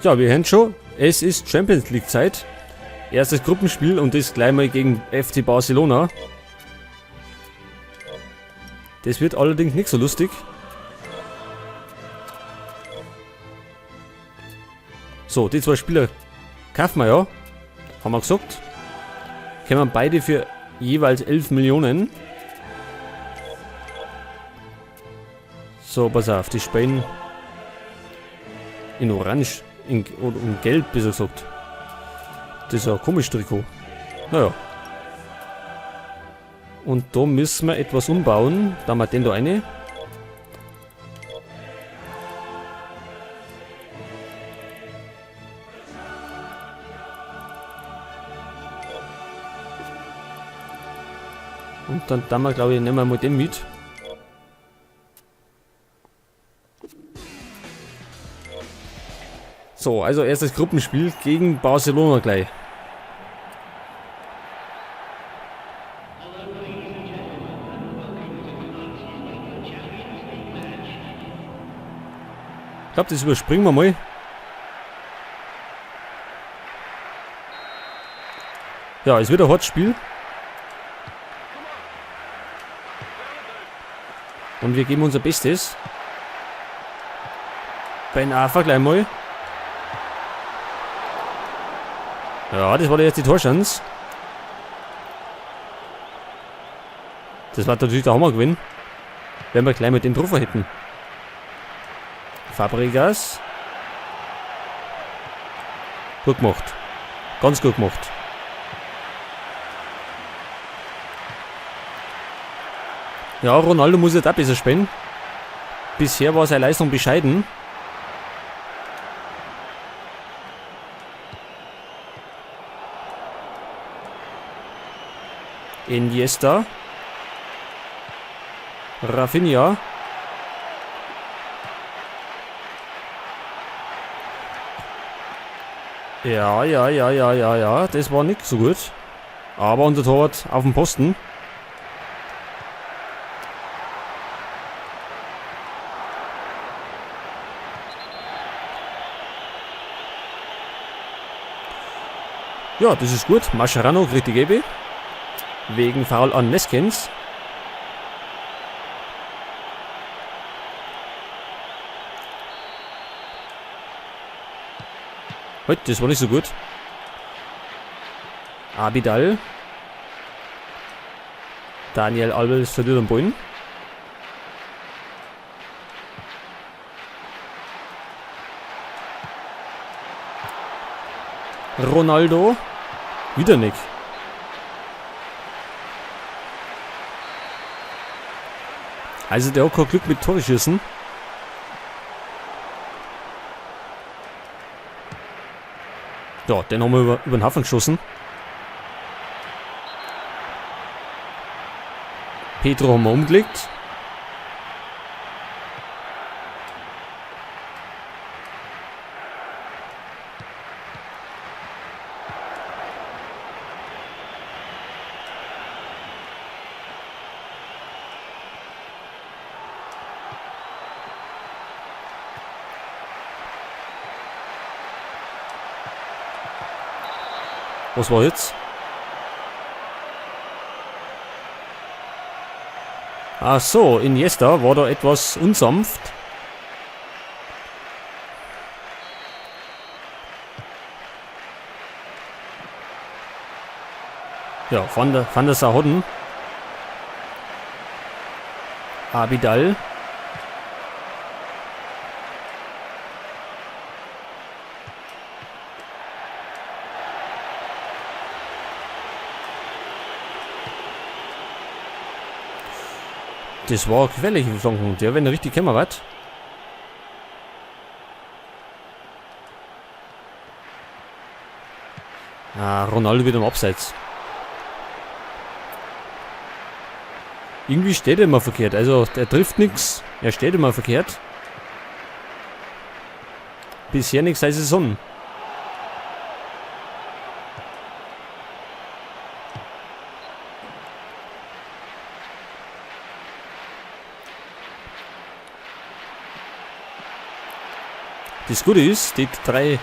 Ja, wir hören schon, es ist Champions League Zeit. Erstes Gruppenspiel und das gleich mal gegen FC Barcelona. Das wird allerdings nicht so lustig. So, die zwei Spieler kaufen wir ja. Haben wir gesagt. Können wir beide für jeweils 11 Millionen. So, pass auf, die spielen in Orange, in Gelb, besser gesagt. Das ist ja ein komisches Trikot. Naja. Und da müssen wir etwas umbauen. Da haben wir den da rein. Und dann tun wir, glaube ich, nehmen wir mal den mit. So, also erstes Gruppenspiel gegen Barcelona gleich. Ich glaube, das überspringen wir mal. Ja, es wird ein hartes Spiel. Und wir geben unser Bestes. Ben Arfa gleich mal. Ja, das war jetzt die Torchance. Das war natürlich der Hammergewinn. Wenn wir gleich mit den Treffer hätten. Fabregas. Gut gemacht. Ganz gut gemacht. Ja, Ronaldo muss jetzt auch besser spielen. Bisher war seine Leistung bescheiden. Iniesta. Rafinha. Ja. Das war nicht so gut. Aber unser Torwart auf dem Posten. Ja, das ist gut. Mascherano kriegt die Gelbe. Wegen Foul an Neskens. Heute, das war nicht so gut. Abidal. Daniel Alves verliert den Ball. Ronaldo. Wieder nicht. Also der hat kein Glück mit Torschüssen. Ja, den haben wir über den Haufen geschossen. Pedro haben wir umgelegt. Was war jetzt? Ach so, Iniesta war da etwas unsanft. Ja, Van der Sar Hodden. Abidal. Das war gefährlich im Flanken. Der wenn er richtig kämmer was. Ah, Ronaldo wieder im Abseits. Irgendwie steht er immer verkehrt. Also der trifft nichts. Er steht immer verkehrt. Bisher nichts seit Saison. Das Gute ist, die 3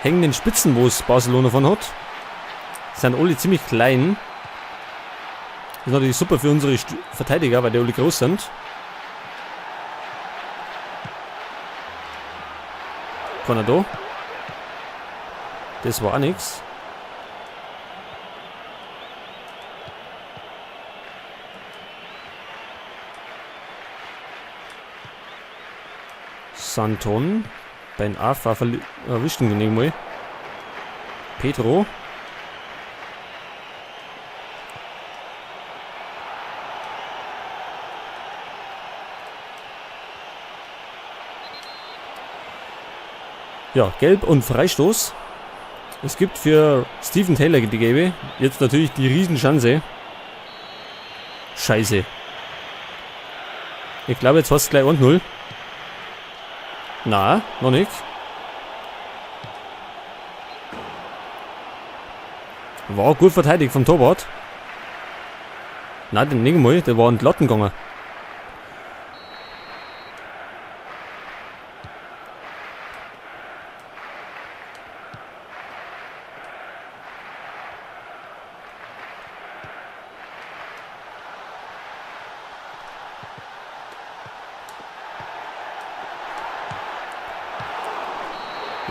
hängenden Spitzen, wo es Barcelona von hat, sind alle ziemlich klein. Das ist natürlich super für unsere Verteidiger, weil die alle groß sind. Kann er da? Das war auch nix. Santon. Ben Afa erwischt ihn nicht mal. Pedro. Ja, Gelb und Freistoß. Es gibt für Stephen Taylor die Gelbe. Jetzt natürlich die Riesenchance. Scheiße. Ich glaube, jetzt hast du gleich 1-0. Na, noch nicht. War gut verteidigt vom Torwart. Nein, den nicht mal, der war in die Latten gegangen.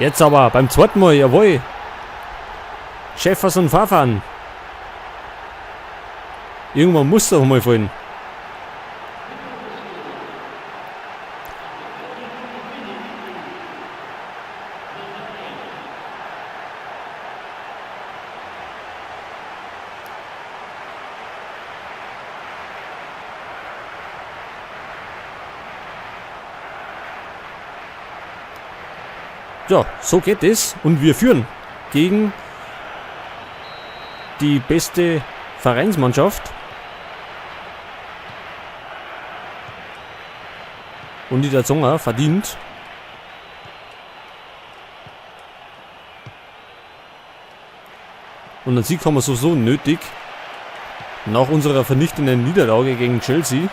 Jetzt aber beim zweiten Mal, jawohl. Schäfers und Fafan. Irgendwann muss doch mal fallen. Ja, so geht es. Und wir führen gegen die beste Vereinsmannschaft. Und die der Zonger verdient. Und ein Sieg haben wir sowieso nötig. Nach unserer vernichtenden Niederlage gegen Chelsea.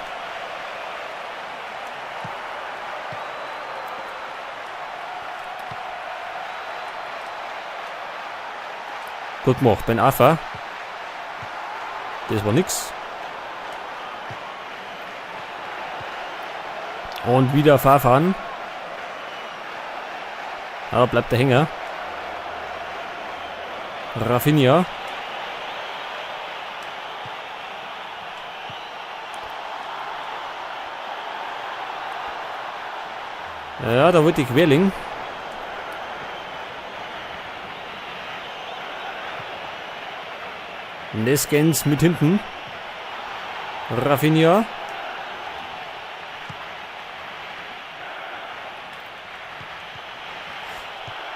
Gut gemacht, Ben Afa. Das war nix. Und wieder Fafan. Aber bleibt der Hänger. Rafinha. Ja, da wollte ich Querling. Neskens mit hinten. Rafinha.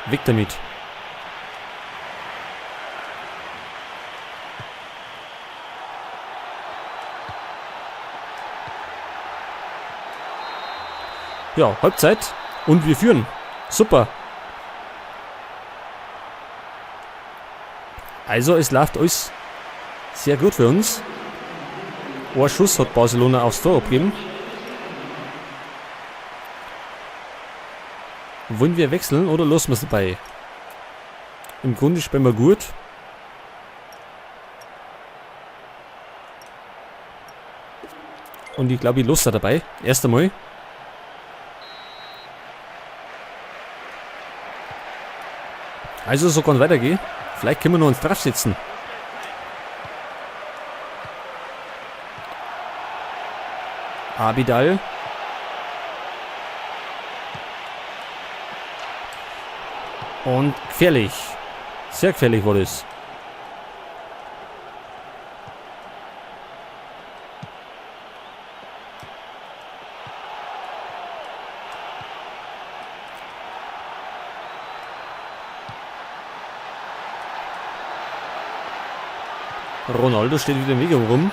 Weg damit. Ja, Halbzeit. Und wir führen. Super. Also es läuft alles sehr gut für uns. Ein Schuss hat Barcelona aufs Tor abgegeben. Wollen wir wechseln oder lassen wir es dabei? Im Grunde spielen wir gut. Und ich glaube, ich lasse dabei. Erst einmal. Also so kann es weitergehen. Vielleicht können wir noch uns drauf sitzen. Abidal. Und gefährlich. Sehr gefährlich war das. Ronaldo steht wieder im Weg rum.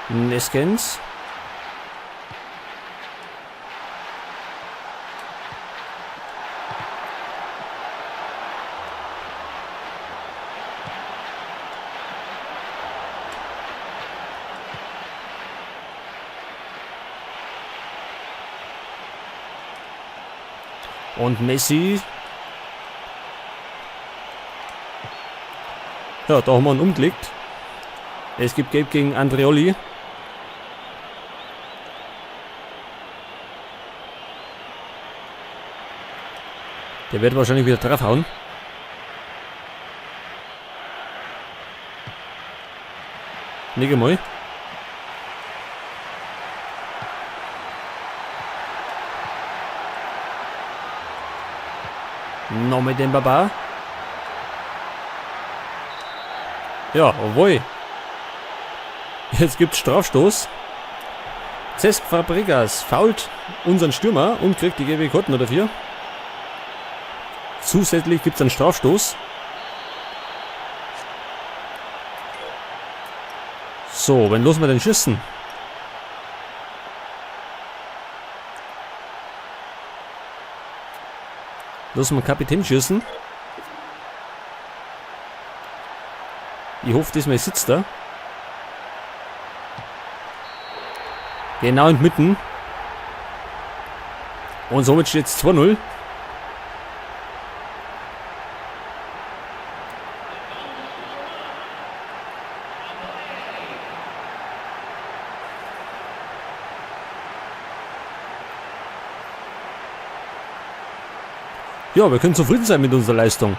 Neskens. Und Messi. Ja, da haben wir ihn umgelegt. Es gibt Gelb gegen Andreoli. Der wird wahrscheinlich wieder draufhauen. Nicht einmal. Noch mit dem Baba. Ja, obwohl. Jetzt gibt's Strafstoß. Cesc Fabregas fault unseren Stürmer und kriegt die gelbe Karten oder 4. Zusätzlich gibt's einen Strafstoß. So, wann losen wir den Schießen? Lassen wir Kapitän schießen. Ich hoffe, diesmal sitzt er. Genau inmitten. Und somit steht es 2-0. Ja, wir können zufrieden sein mit unserer Leistung.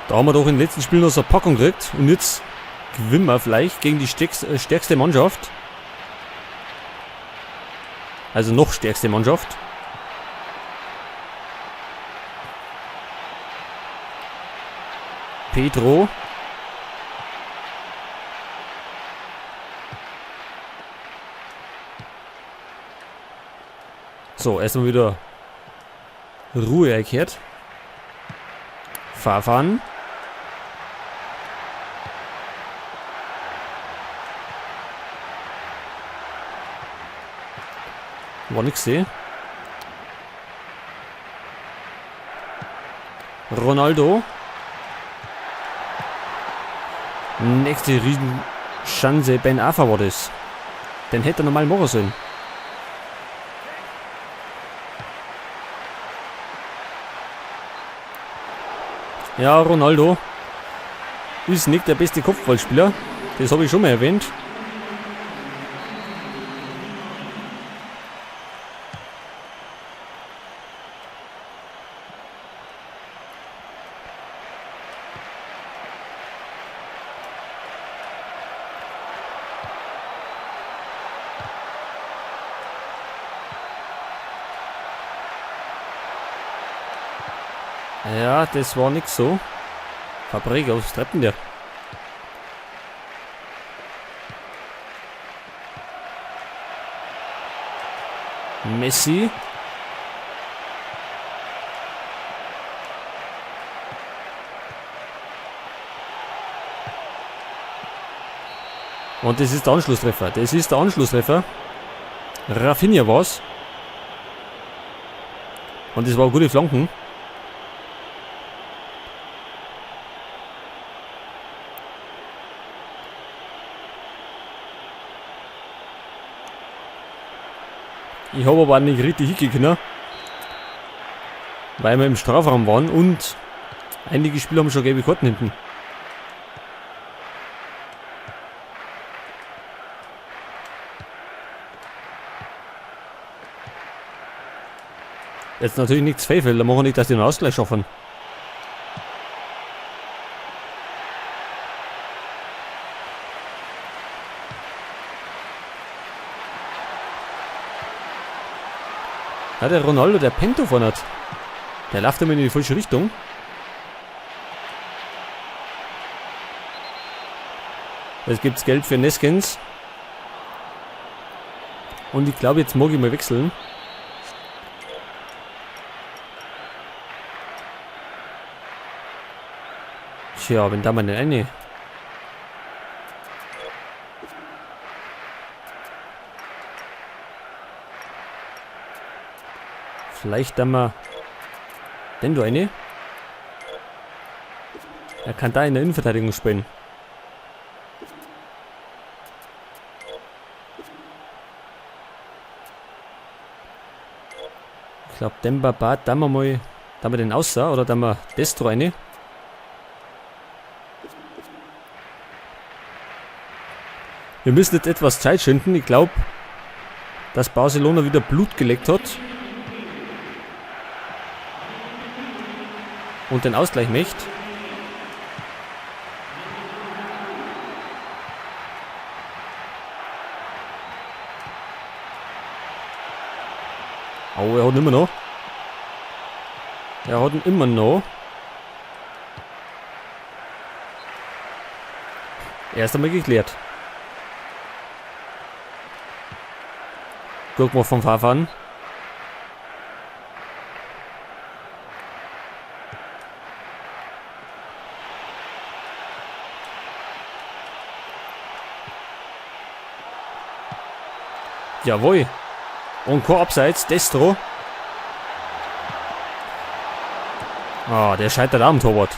Da haben wir doch in den letzten Spielen noch so eine Packung gekriegt. Und jetzt gewinnen wir vielleicht gegen die stärkste Mannschaft. Also noch stärkste Mannschaft. Pedro. So, erstmal wieder Ruhe erkehrt. Fahrfahren. War nix sehe. Ronaldo. Nächste Riesenchance. Ben Arfa war das. Den hätte er normal machen sollen. Ja, Ronaldo ist nicht der beste Kopfballspieler. Das habe ich schon mal erwähnt. Ja, das war nix so. Fabregas, was treibt denn der? Messi. Und das ist der Anschlusstreffer. Das ist der Anschlusstreffer. Rafinha war's. Und das war gute Flanken. Ich habe aber nicht richtig hingekriegt, weil wir im Strafraum waren und einige Spieler haben schon gelbe Karten hinten. Jetzt natürlich nichts Pfeifel, da machen wir nicht, dass die einen Ausgleich schaffen. Ja, der Ronaldo, der Pento vorne hat. Der läuft immer in die falsche Richtung. Jetzt gibt es Geld für Neskens. Und ich glaube, jetzt mag ich mal wechseln. Tja, wenn da mal eine. Vielleicht dann mal den du eine. Er kann da in der Innenverteidigung spielen. glaube, Demba Ba, da wir den aussah, oder da wir Destro rein. Wir müssen jetzt etwas Zeit schinden. Ich glaube, dass Barcelona wieder Blut geleckt hat. Und den Ausgleich möchte. Oh, er hat ihn immer noch. Er hat ihn immer noch. Erst einmal geklärt. Guck mal vom Fahrfahren. Jawohl. Und kein Abseits. Destro. Ah, der scheitert am Torwart.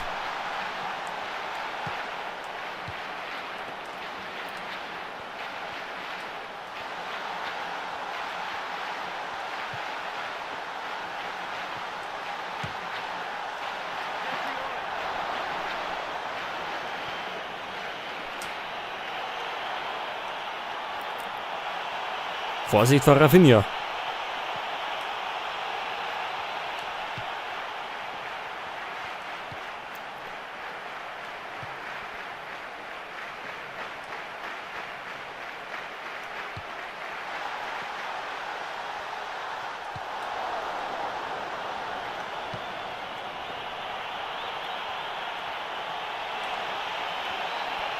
Vorsicht vor Rafinha.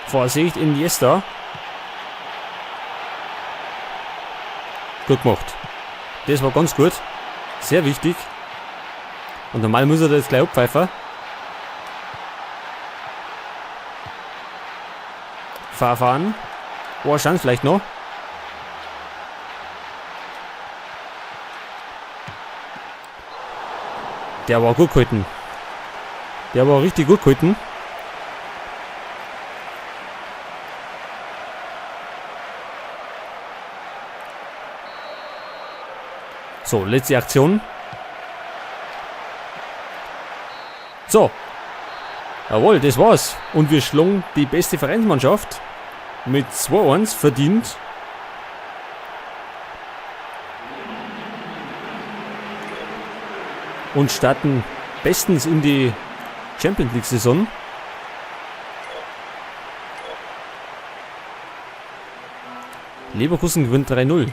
Vorsicht, Iniesta. Gut gemacht. Das war ganz gut. Sehr wichtig. Und normal muss er das gleich abpfeifen. Fahren. Oh, Chance vielleicht noch. Der war gut gehalten. Der war richtig gut gehalten. So, letzte Aktion. So. Jawohl, das war's. Und wir schlagen die beste Vereinsmannschaft mit 2-1 verdient. Und starten bestens in die Champions League Saison. Leverkusen gewinnt 3-0.